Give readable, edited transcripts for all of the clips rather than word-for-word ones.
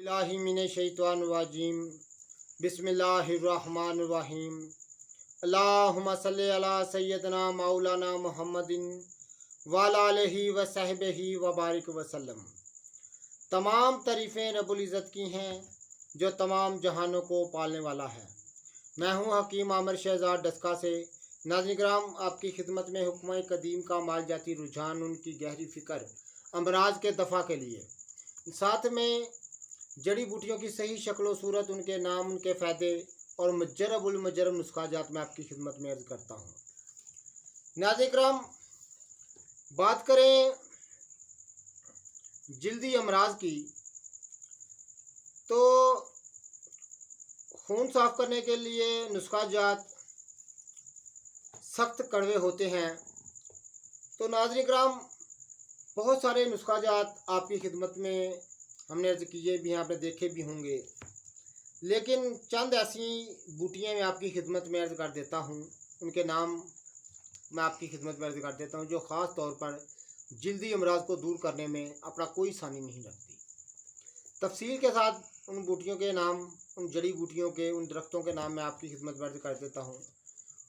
बिस्मिल्लाहिमिनश्शैतानिर्रजीम बिस्मिल्लाहिर्रहमानिर्रहीम अल्लाहुम्मा सल्लि अला सय्यदना मौलाना मुहम्मदिन वाला आलिहि व सहबिहि व बारिक वसल्लम। तमाम तारीफ़ें रब्बुल इज़्ज़त की हैं जो तमाम जहानों को पालने वाला है। मैं हूँ हकीम आमिर शहजाद डस्का से। नाज़रीन किराम, आपकी खिदमत में हुक्म कदीम का माल जाती रुझान, उनकी गहरी फ़िक्र अमराज के दफ़ा के लिए, साथ में जड़ी बूटियों की सही शक्ल सूरत, उनके नाम, उनके फ़ायदे और मुजरबुल मुजरब नुस्खाजात में आपकी खिदमत में अर्ज़ करता हूँ। नाज़रीन किराम, बात करें जिल्दी अमराज की, तो खून साफ़ करने के लिए नुस्खाजात सख्त कड़वे होते हैं। तो नाज़रीन किराम, बहुत सारे नुस्खाजात आपकी खिदमत में हमने अर्ज़ किए भी हैं, आपने देखे भी होंगे, लेकिन चंद ऐसी बूटियाँ मैं आपकी खिदमत में अर्ज़ कर देता हूँ, उनके नाम मैं आपकी खिदमत में अर्ज़ कर देता हूँ, जो ख़ास तौर पर जिल्दी अमराज को दूर करने में अपना कोई सानी नहीं रखती। तफसील के साथ उन बूटियों के नाम, उन जड़ी बूटियों के, उन दरख्तों के नाम मैं आपकी खिदमत में अर्ज़ कर देता हूँ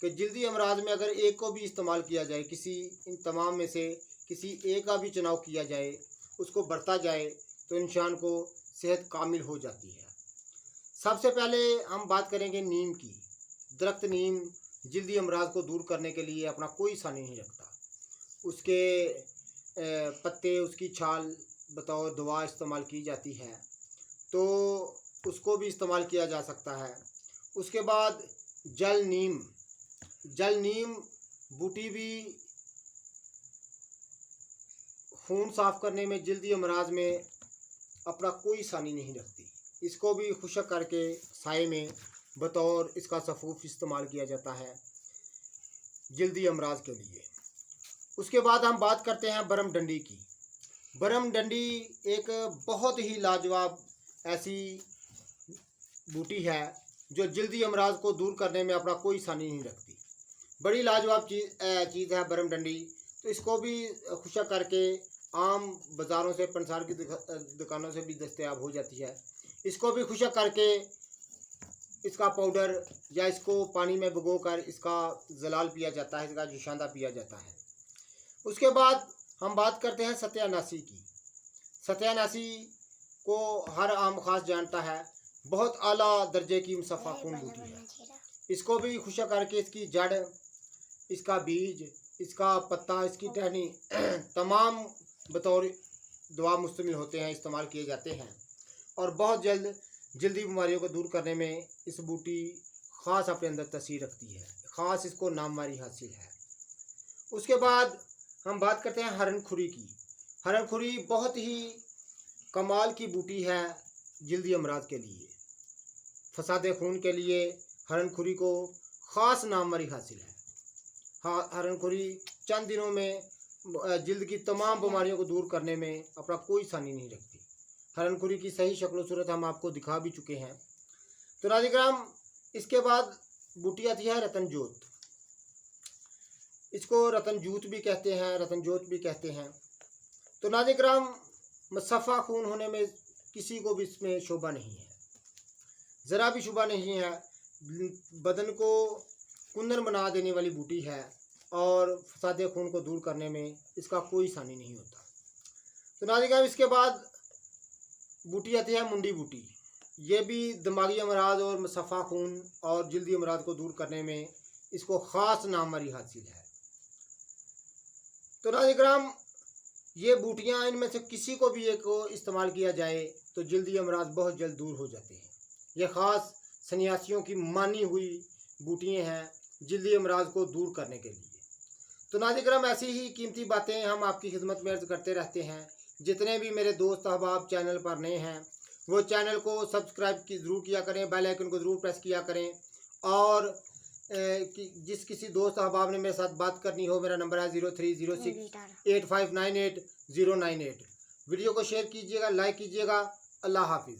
कि जिल्दी अमराज में अगर एक को भी इस्तेमाल किया जाए, किसी इन तमाम में से किसी एक का भी चुनाव किया जाए, उसको बरता जाए, तो इंसान को सेहत कामिल हो जाती है। सबसे पहले हम बात करेंगे नीम की। दरख्त नीम जिल्दी अमराज को दूर करने के लिए अपना कोई सानी नहीं रखता। उसके पत्ते, उसकी छाल बतौर दवा इस्तेमाल की जाती है, तो उसको भी इस्तेमाल किया जा सकता है। उसके बाद जल नीम बूटी भी खून साफ़ करने में, जिल्दी अमराज में अपना कोई सानी नहीं रखती। इसको भी खुशक करके साए में बतौर इसका सफ़ूफ इस्तेमाल किया जाता है जिल्दी अमराज के लिए। उसके बाद हम बात करते हैं बरम डंडी की। बरम डंडी एक बहुत ही लाजवाब ऐसी बूटी है जो जिल्दी अमराज को दूर करने में अपना कोई सानी नहीं रखती। बड़ी लाजवाब चीज़ है बरम डंडी। तो इसको भी खुशक करके आम बाज़ारों से, पंसार की दुकानों से भी दस्तयाब हो जाती है। इसको भी खुशक करके इसका पाउडर या इसको पानी में भिगोकर इसका जलाल पिया जाता है, इसका जुशांदा पिया जाता है। उसके बाद हम बात करते हैं सत्यानाशी की। सत्यानाशी को हर आम खास जानता है, बहुत आला दर्जे की मुसफ़ा खून बूटी है। इसको भी खुशक करके इसकी जड़, इसका बीज, इसका पत्ता, इसकी टहनी तमाम बतौर दवा मुश्तमिल होते हैं, इस्तेमाल किए जाते हैं, और बहुत जल्द जल्दी बीमारियों को दूर करने में इस बूटी ख़ास अपने अंदर तसीर रखती है। ख़ास इसको नामवारी हासिल है। उसके बाद हम बात करते हैं हरन खुरी की। हरन खुरी बहुत ही कमाल की बूटी है जिल्दी अमराज के लिए। फसाद खून के लिए हरन खुरी को ख़ास नामवारी हासिल है। हाँ, हरन खुरी चंद दिनों में जिल्द की तमाम बीमारियों को दूर करने में अपना कोई सानी नहीं रखती। हरन खुरी की सही शक्ल सूरत हम आपको दिखा भी चुके हैं। तो नाज़रीन किराम, इसके बाद बूटी आती है रतन जोत। इसको रतन जूत भी कहते हैं, रतन जोत भी कहते हैं। तो नाज़रीन किराम, मुसफ़ा खून होने में किसी को भी इसमें शोभा नहीं है, ज़रा भी शुबा नहीं है। बदन को कुंदन बना देने वाली बूटी है और फसाद खून को दूर करने में इसका कोई सानी नहीं होता। तो नाज़रीन, इसके बाद बूटी आती है मुंडी बूटी। ये भी दिमागी अमराज और मुसफ़ा खून और जिल्दी अमराज को दूर करने में इसको ख़ास नामवारी हासिल है। तो नाज़रीन, ये बूटियाँ, इनमें से किसी को भी एक को इस्तेमाल किया जाए तो जिल्दी अमराज बहुत जल्द दूर हो जाते हैं। ये ख़ास सन्यासियों की मानी हुई बूटियाँ हैं जिल्दी अमराज को दूर करने के लिए। तो नाज़रीन, ऐसी ही कीमती बातें हम आपकी खिदमत में अर्ज़ करते रहते हैं। जितने भी मेरे दोस्त अहबाब चैनल पर नए हैं, वो चैनल को सब्सक्राइब ज़रूर किया करें, बेल आइकन को ज़रूर प्रेस किया करें। और जिस किसी दोस्त अहबाब ने मेरे साथ बात करनी हो, मेरा नंबर है 03068598 098। वीडियो को शेयर कीजिएगा, लाइक कीजिएगा। अल्लाह हाफिज़।